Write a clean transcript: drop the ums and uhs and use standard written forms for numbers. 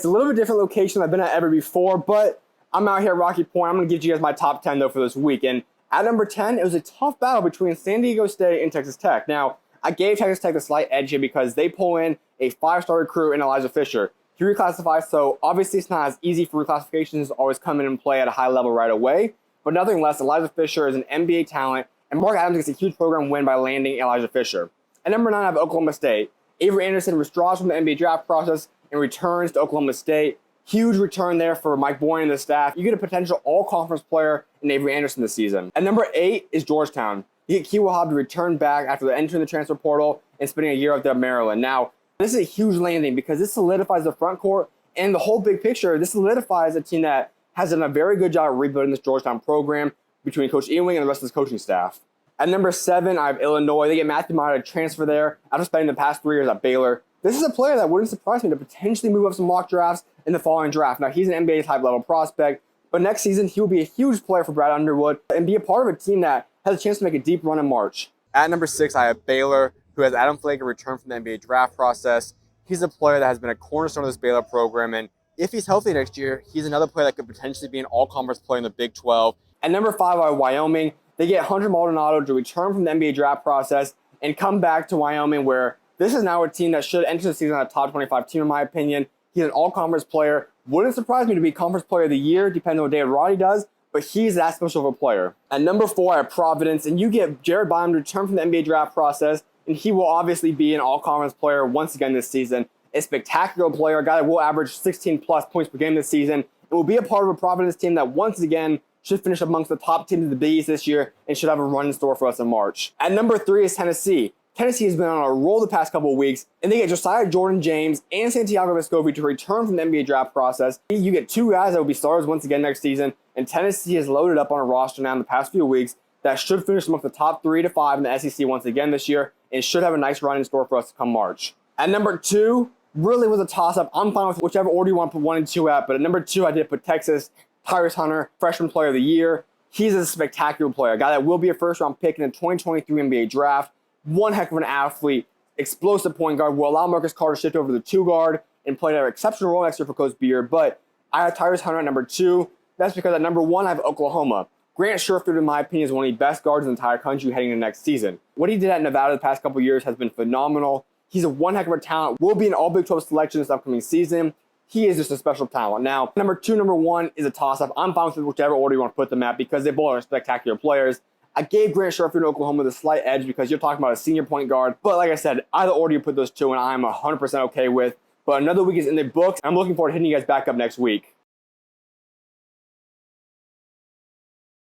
It's a little bit different location than I've been at ever before, but I'm out here at Rocky Point. I'm going to give you guys my top 10, though, for this week. And at number 10, it was a tough battle between San Diego State and Texas Tech. Now, I gave Texas Tech a slight edge here because they pull in a 5-star recruit in Elijah Fisher. He reclassifies, so obviously it's not as easy for reclassifications to always come in and play at a high level right away. But nothing less, Elijah Fisher is an NBA talent, and Mark Adams gets a huge program win by landing Elijah Fisher. At number 9, I have Oklahoma State. Avery Anderson withdraws from the NBA draft process and returns to Oklahoma State. Huge return there for Mike Boyne and the staff. You get a potential all-conference player in Avery Anderson this season. At number 8 is Georgetown. You get Kiwa Hobb to return back after entering the transfer portal and spending a year up there at Maryland. Now, this is a huge landing because this solidifies the front court and the whole big picture. This solidifies a team that has done a very good job of rebuilding this Georgetown program between Coach Ewing and the rest of his coaching staff. At number 7, I have Illinois. They get Matthew Mata to transfer there after spending the past 3 years at Baylor. This is a player that wouldn't surprise me to potentially move up some mock drafts in the following draft. Now, he's an NBA-type level prospect, but next season he will be a huge player for Brad Underwood and be a part of a team that has a chance to make a deep run in March. At number 6, I have Baylor, who has Adam Flake return from the NBA draft process. He's a player that has been a cornerstone of this Baylor program, and if he's healthy next year, he's another player that could potentially be an all-conference player in the Big 12. At number 5, I have Wyoming. They get Hunter Maldonado to return from the NBA draft process and come back to Wyoming, where this is now a team that should enter the season on a top 25 team, in my opinion. He's an all-conference player. Wouldn't surprise me to be conference player of the year, depending on what David Roddy does, but he's that special of a player. At number 4, I have Providence, and you get Jared Bynum to return from the NBA draft process, and he will obviously be an all-conference player once again this season. A spectacular player, a guy that will average 16-plus points per game this season, and will be a part of a Providence team that once again should finish amongst the top teams of the Big East this year and should have a run in store for us in March. At number 3 is Tennessee. Tennessee has been on a roll the past couple of weeks, and they get Josiah Jordan-James and Santiago Vescovi to return from the NBA draft process. You get 2 guys that will be stars once again next season, and Tennessee has loaded up on a roster now in the past few weeks that should finish amongst the top 3 to 5 in the SEC once again this year and should have a nice run in store for us come March. At number 2, really was a toss-up. I'm fine with whichever order you want to put 1 and 2 at, but at number 2, I did put Texas. Tyrus Hunter, freshman player of the year. He's a spectacular player, a guy that will be a first-round pick in the 2023 NBA draft. One heck of an athlete, explosive point guard, will allow Marcus Carter to shift over to the 2-guard and play an exceptional role next year for Coach Beard. But I have Tyrus Hunter at number 2. That's because at number 1, I have Oklahoma. Grant Sherfield, in my opinion, is one of the best guards in the entire country heading into next season. What he did at Nevada the past couple of years has been phenomenal. He's a one heck of a talent, will be an all Big 12 selection this upcoming season. He is just a special talent. Now, number 2, number 1 is a toss-up. I'm fine with whichever order you want to put them at because they both are spectacular players. I gave Grant Sherfield in Oklahoma the slight edge because you're talking about a senior point guard. But like I said, either order you put those 2, and I'm 100% okay with. But another week is in the books. I'm looking forward to hitting you guys back up next week.